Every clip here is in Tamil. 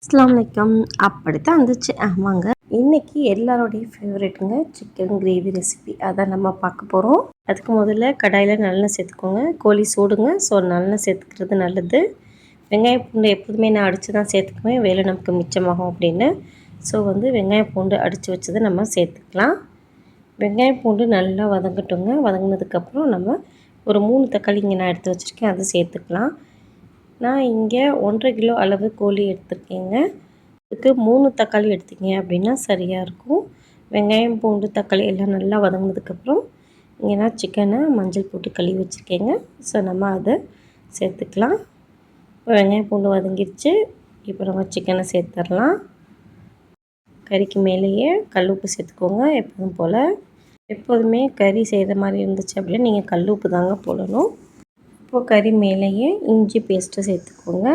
அஸ்ஸலாமு அலைக்கும். அப்படித்தான் இருந்துச்சு. ஆமாங்க. இன்னைக்கு எல்லாரோடைய ஃபேவரெட்டுங்க சிக்கன் கிரேவி ரெசிபி. அதான் நம்ம பார்க்க போகிறோம். அதுக்கு முதல்ல கடாயில் நல்லெண்ணெய் சேர்த்துக்கோங்க. கோழி சூடுங்க. ஸோ நல்லெண்ணெய் சேர்த்துக்கிறது நல்லது. வெங்காயம் பூண்டு எப்போதுமே நான் அடித்து தான் சேர்த்துக்குவேன். வேலை நமக்கு மிச்சமாகும் அப்படின்னு. ஸோ வெங்காயம் பூண்டு அடித்து வச்சதை நம்ம சேர்த்துக்கலாம். வெங்காயம் பூண்டு நல்லா வதங்கட்டுங்க. வதங்கினதுக்கப்புறம் நம்ம ஒரு 3 தக்காளி இங்கே நான் எடுத்து வச்சுருக்கேன். அதை சேர்த்துக்கலாம். நான் இங்கே 1.5 கிலோ அளவு கோழி எடுத்துருக்கேங்க. இதுக்கு 3 தக்காளி எடுத்தீங்க அப்படின்னா சரியாக இருக்கும். வெங்காயம் பூண்டு தக்காளி எல்லாம் நல்லா வதங்கினதுக்கப்புறம் இங்கே நான் சிக்கனை மஞ்சள் போட்டு கழுவி வச்சுருக்கேங்க. ஸோ நம்ம அதை சேர்த்துக்கலாம். இப்போ வெங்காயம் பூண்டு வதங்கிடுச்சு. இப்போ நம்ம சிக்கனை சேர்த்துடலாம். கறிக்கு மேலேயே கல் உப்பு சேர்த்துக்கோங்க. எப்போதும் போல் எப்போதுமே கறி செய்கிற மாதிரி இருந்துச்சு அப்படின்னா நீங்கள் கல் உப்பு தாங்க போடணும். இப்போது கறி மேலேயே இஞ்சி பேஸ்ட்டு சேர்த்துக்கோங்க.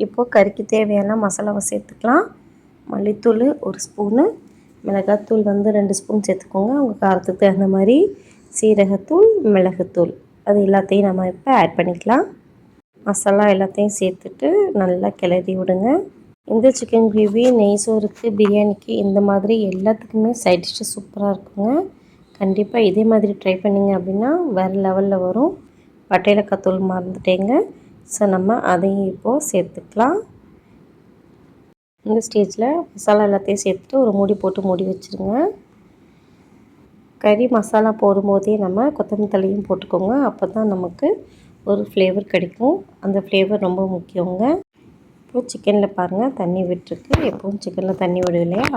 இப்போது கறிக்கு தேவையான மசாலாவை சேர்த்துக்கலாம். மல்லித்தூள் 1 ஸ்பூனு, மிளகாத்தூள் 2 ஸ்பூன் சேர்த்துக்கோங்க. உங்கள் காரத்துக்கு தகுந்த மாதிரி சீரகத்தூள், மிளகுத்தூள் அது எல்லாத்தையும் நம்ம இப்போ ஆட் பண்ணிக்கலாம். மசாலா எல்லாத்தையும் சேர்த்துட்டு நல்லா கிளறி விடுங்க. இந்த சிக்கன் கிரேவி நெய் சோறுக்கு, பிரியாணிக்கு இந்த மாதிரி எல்லாத்துக்குமே சைட் டிஷ்ஷு சூப்பராக இருக்குங்க. கண்டிப்பாக இதே மாதிரி ட்ரை பண்ணிங்க அப்படின்னா வேறு லெவலில் வரும். பட்டையிலக்காய் தூள் மறந்துட்டேங்க. ஸோ நம்ம அதையும் இப்போது சேர்த்துக்கலாம். இந்த ஸ்டேஜில் மசாலா எல்லாத்தையும் சேர்த்துட்டு ஒரு மூடி போட்டு மூடி வச்சுருங்க. கறி மசாலா போடும்போதே நம்ம கொத்தமல்லி தழையும் போட்டுக்கோங்க. அப்போ தான் நமக்கு ஒரு ஃப்ளேவர் கிடைக்கும். அந்த ஃப்ளேவர் ரொம்ப முக்கியங்க. இப்போது சிக்கனில் பாருங்கள் தண்ணி விட்டுருக்கு. எப்பவும் சிக்கனில் தண்ணி விடும் இல்லையா?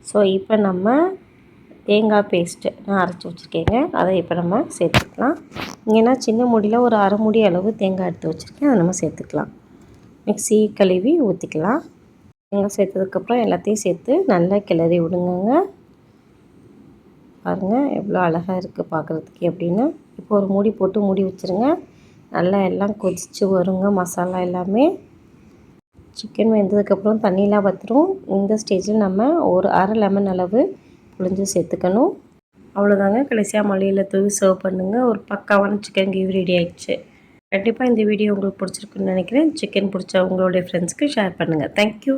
ஸோ இப்போ நம்ம தேங்காய் பேஸ்ட்டு நான் அரைச்சி வச்சுருக்கேங்க. அதை இப்போ நம்ம சேர்த்துக்கலாம். இங்கேனா சின்ன மூடியில் ஒரு அரை மூடி அளவு தேங்காய் எடுத்து வச்சுருக்கேன். அதை நம்ம சேர்த்துக்கலாம். மிக்ஸி கழுவி ஊற்றிக்கலாம். தேங்காய் சேர்த்ததுக்கப்புறம் எல்லாத்தையும் சேர்த்து நல்லா கிளறி விடுங்கங்க. பாருங்கள் எவ்வளோ அழகாக இருக்குது பார்க்குறதுக்கு அப்படின்னு. இப்போ ஒரு மூடி போட்டு மூடி வச்சுருங்க. நல்லா எல்லாம் கொதித்து வருங்க மசாலா எல்லாமே. சிக்கன் வெந்ததுக்கப்புறம் தண்ணியெலாம் வற்றும். இந்த ஸ்டேஜில் நம்ம ஒரு அரை லெமன் அளவு புழிஞ்சு சேர்த்துக்கணும். அவ்வளோதாங்க. கடைசியாக மல்லியில் தூவி சர்வ் பண்ணுங்கள். ஒரு பக்காவான சிக்கன் கிரேவி ரெடி ஆகிடுச்சு. கண்டிப்பாக இந்த வீடியோ உங்களுக்கு பிடிச்சிருக்குன்னு நினைக்கிறேன். சிக்கன் பிடிச்ச உங்களுடைய ஃப்ரெண்ட்ஸ்க்கு ஷேர் பண்ணுங்கள். தேங்க்யூ.